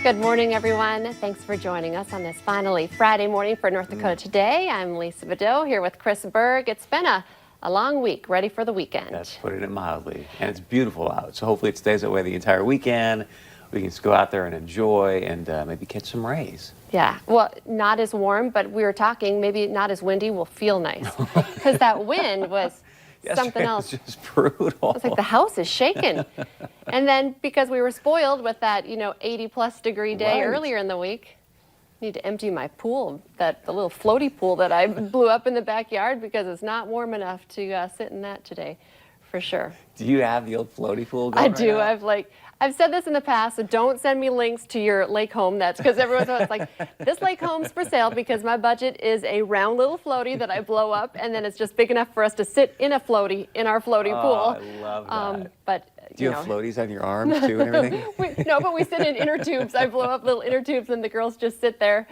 Good morning, everyone. Thanks for joining us on this finally Friday morning for North Dakota Today. I'm Lisa Bedeau here with Chris Berg. It's been a long week, ready for the weekend. That's putting it mildly. And it's beautiful out, so hopefully it stays that way the entire weekend. We can just go out there and enjoy and maybe catch some rays. Yeah, well, not as warm, but we were talking, maybe not as windy will feel nice. Because that wind was something else. It's just brutal. It's like the house is shaking. And then because we were spoiled with that, 80-plus degree day earlier in the week, I need to empty my pool, the little floaty pool that I blew up in the backyard because it's not warm enough to sit in that today, for sure. Do you have the old floaty pool going I do. right now? I've said this in the past, so don't send me links to your lake home. That's because everyone's always like, this lake home's for sale because my budget is a round little floaty that I blow up, and then it's just big enough for us to sit in a floaty, in our floaty pool. I love that. But do you have floaties on your arms too and everything? No, but we sit in inner tubes. I blow up little inner tubes, and the girls just sit there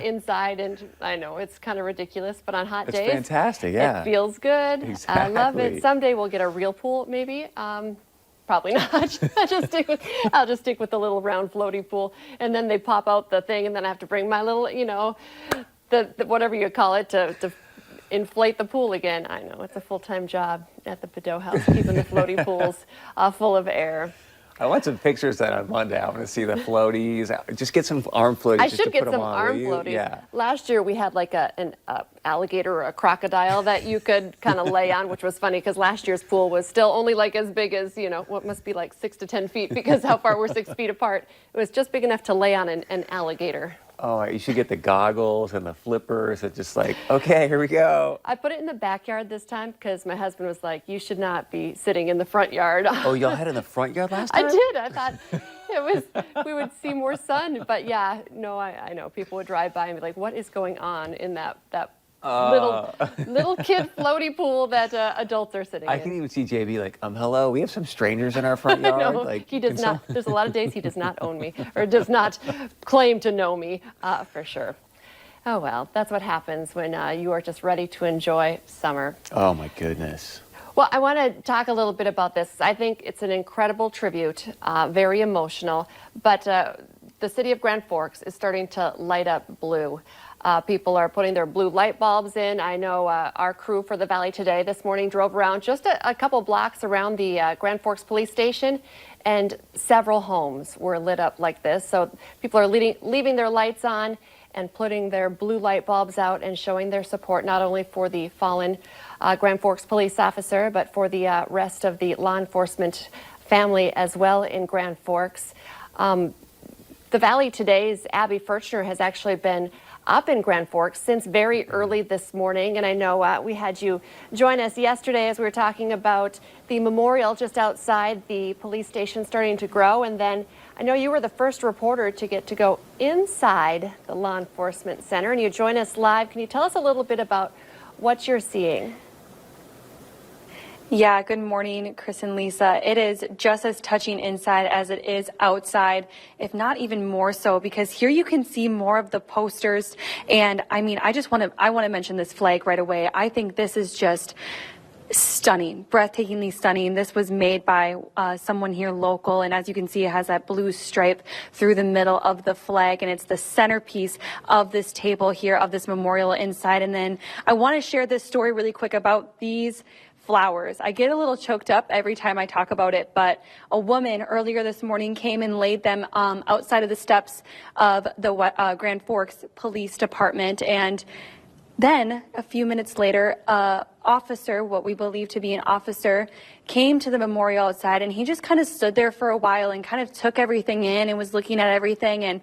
inside. And I know it's kind of ridiculous, but on hot days, it's fantastic. Yeah, it feels good. Exactly. I love it. Someday we'll get a real pool, maybe. Probably not. I'll just stick with the little round floaty pool, and then they pop out the thing, and then I have to bring my little, the whatever you call it to inflate the pool again. I know it's a full-time job at the Bedeau house, keeping the floaty pools full of air. I want some pictures then on Monday. I want to see the floaties. Just get some arm floaties. I should get some arm floaties. Yeah. Last year we had like an alligator or a crocodile that you could kind of lay on, which was funny because last year's pool was still only like as big as, what must be like 6 to 10 feet because how far we're 6 feet apart. It was just big enough to lay on an alligator. Oh, you should get the goggles and the flippers. It's just like, okay, here we go. I put it in the backyard this time because my husband was like, you should not be sitting in the front yard. Oh, y'all had it in the front yard last time? I did. I thought we would see more sun. But yeah, no, I know. People would drive by and be like, what is going on in that little kid floaty pool that adults are sitting in? I can even see JB like, hello, we have some strangers in our front yard. No, like, he does not. There's a lot of days he does not own me or does not claim to know me for sure. Oh, well, that's what happens when you are just ready to enjoy summer. Oh, my goodness. Well, I want to talk a little bit about this. I think it's an incredible tribute, very emotional, but the city of Grand Forks is starting to light up blue. People are putting their blue light bulbs in. I know our crew for the Valley Today this morning drove around just a couple blocks around the Grand Forks Police Station, and several homes were lit up like this. So people are leaving their lights on and putting their blue light bulbs out and showing their support not only for the fallen Grand Forks police officer, but for the rest of the law enforcement family as well in Grand Forks. The Valley Today's Abby Furchner has actually been up in Grand Forks since very early this morning, and I know we had you join us yesterday as we were talking about the memorial just outside the police station starting to grow, and then I know you were the first reporter to get to go inside the law enforcement center, and you join us live. Can you tell us a little bit about what you're seeing? Yeah, good morning, Chris and Lisa. It is just as touching inside as it is outside, if not even more so, because here you can see more of the posters. And I mean, I want to mention this flag right away. I think this is just stunning, breathtakingly stunning. This was made by someone here local, and as you can see, it has that blue stripe through the middle of the flag, and it's the centerpiece of this table here, of this memorial inside. And then I want to share this story really quick about these flowers. I get a little choked up every time I talk about it, but a woman earlier this morning came and laid them outside of the steps of the Grand Forks Police Department, and then a few minutes later, officer, what we believe to be an officer, came to the memorial outside, and he just kind of stood there for a while and kind of took everything in and was looking at everything. And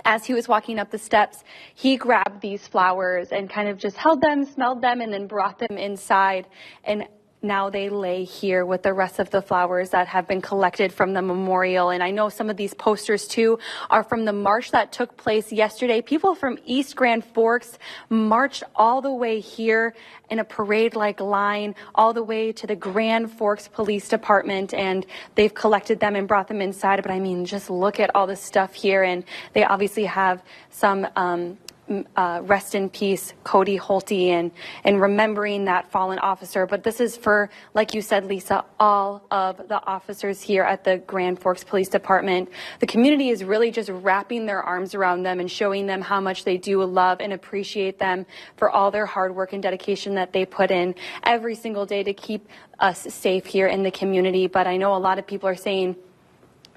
as he was walking up the steps, he grabbed these flowers and kind of just held them, smelled them, and then brought them inside. And now they lay here with the rest of the flowers that have been collected from the memorial. And I know some of these posters too are from the march that took place yesterday. People from East Grand Forks marched all the way here in a parade-like line all the way to the Grand Forks Police Department, and they've collected them and brought them inside. But I mean, just look at all the stuff here, and they obviously have some rest in peace, Cody Holte, and remembering that fallen officer. But this is for, like you said, Lisa, all of the officers here at the Grand Forks Police Department. The community is really just wrapping their arms around them and showing them how much they do love and appreciate them for all their hard work and dedication that they put in every single day to keep us safe here in the community. But I know a lot of people are saying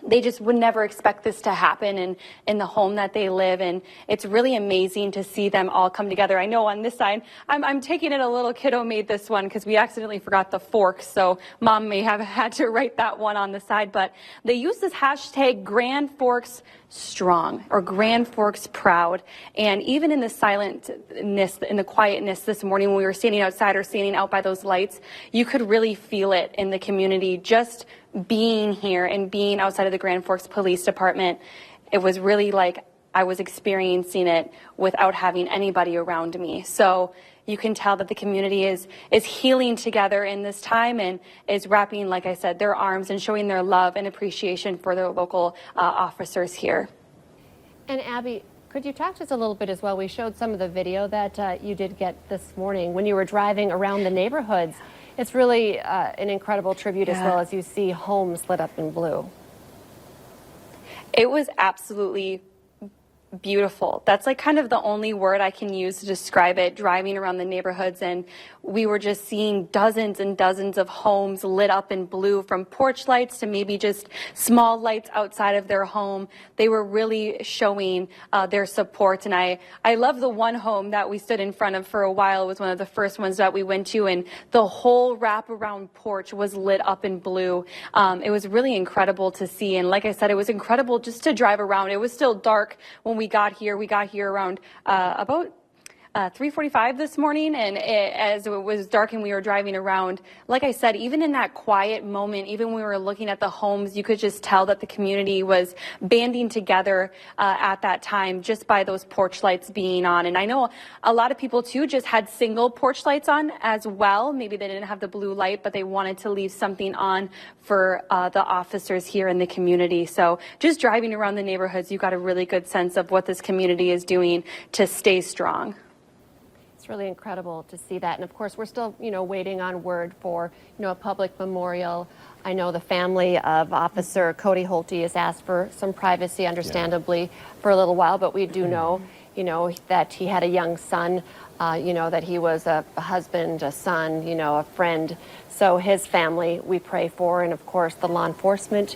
they just would never expect this to happen in the home that they live. And it's really amazing to see them all come together. I know on this side, I'm taking it a little kiddo made this one because we accidentally forgot the forks. So mom may have had to write that one on the side. But they use this hashtag Grand Forks Strong or Grand Forks Proud. And even in the silentness, in the quietness this morning when we were standing outside or standing out by those lights, you could really feel it in the community. Just being here and being outside of the Grand Forks Police Department, it was really like I was experiencing it without having anybody around me. So you can tell that the community is healing together in this time and is wrapping, like I said, their arms and showing their love and appreciation for their local officers here. And Abby, could you talk to us a little bit as well? We showed some of the video that you did get this morning when you were driving around the neighborhoods. It's really an incredible tribute as well as you see homes lit up in blue. It was absolutely beautiful. That's like kind of the only word I can use to describe it, driving around the neighborhoods, and we were just seeing dozens and dozens of homes lit up in blue, from porch lights to maybe just small lights outside of their home. They were really showing their support, and I love the one home that we stood in front of for a while. It was one of the first ones that we went to, and the whole wraparound porch was lit up in blue. It was really incredible to see, and like I said, it was incredible just to drive around. It was still dark when we got here. We got here around about 3:45 this morning, and as it was dark and we were driving around, like I said, even in that quiet moment, even when we were looking at the homes, you could just tell that the community was banding together at that time just by those porch lights being on. And I know a lot of people too just had single porch lights on as well. Maybe they didn't have the blue light, but they wanted to leave something on for the officers here in the community. So just driving around the neighborhoods, you got a really good sense of what this community is doing to stay strong. It's really incredible to see that. And of course, we're still, waiting on word for, a public memorial. I know the family of Officer Cody Holte has asked for some privacy, understandably, for a little while, but we do know, that he had a young son, that he was a husband, a son, a friend. So his family we pray for, and of course the law enforcement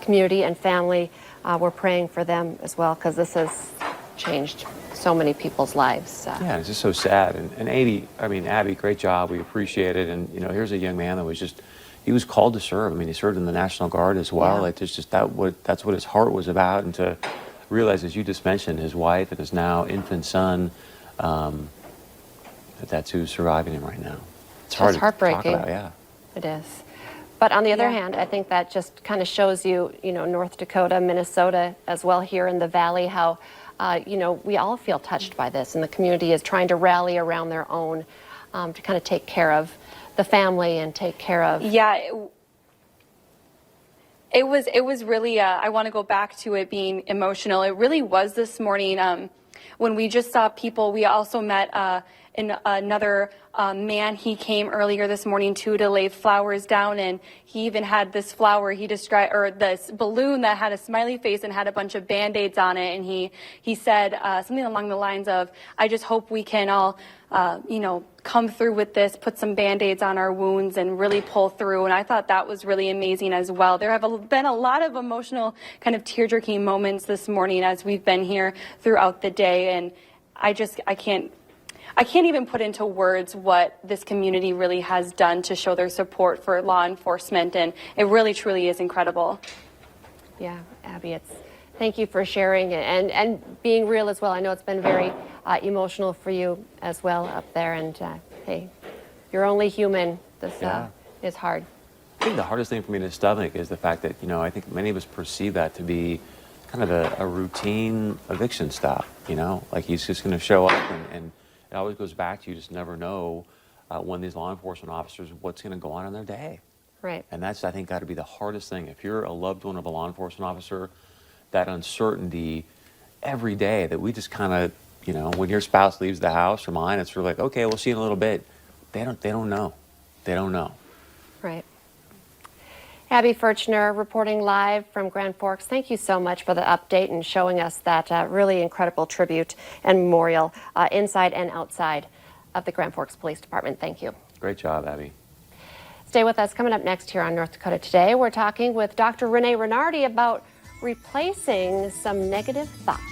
community and family, we're praying for them as well, because this has changed so many people's lives. Yeah, it's just so sad. And Abby, great job. We appreciate it. And here's a young man that he was called to serve. I mean, he served in the National Guard as well. Yeah. It's just that's what his heart was about. And to realize, as you just mentioned, his wife and his now infant son, that's who's surviving him right now. It's hard to heartbreaking. talk about. Yeah, it is. But on the other hand, I think that just kind of shows you, North Dakota, Minnesota as well, here in the Valley, how we all feel touched by this, and the community is trying to rally around their own to kind of take care of the family and take care of. Yeah, it was really, I want to go back to it being emotional. It really was this morning when we just saw people. We also met another man. He came earlier this morning too to lay flowers down, and he even had this flower he described, or this balloon that had a smiley face and had a bunch of Band-Aids on it, and he said something along the lines of, "I just hope we can all come through with this, put some Band-Aids on our wounds and really pull through." And I thought that was really amazing as well. There have been a lot of emotional kind of tear-jerking moments this morning as we've been here throughout the day, and I can't even put into words what this community really has done to show their support for law enforcement, and it really truly is incredible. Yeah, Abby, thank you for sharing and being real as well. I know it's been very emotional for you as well up there, and hey, you're only human. This is hard. I think the hardest thing for me to stomach is the fact that, I think many of us perceive that to be kind of a routine eviction stop, like he's just going to show up, and it always goes back to you just never know when these law enforcement officers, what's going to go on in their day. Right. And that's, I think, got to be the hardest thing. If you're a loved one of a law enforcement officer, that uncertainty every day that we just kind of, You know, when your spouse leaves the house or mine, it's sort of like, okay, we'll see you in a little bit. They don't know. They don't know. Right. Abby Furchner reporting live from Grand Forks. Thank you so much for the update and showing us that really incredible tribute and memorial inside and outside of the Grand Forks Police Department. Thank you. Great job, Abby. Stay with us. Coming up next here on North Dakota Today, we're talking with Dr. Renee Renardi about replacing some negative thoughts.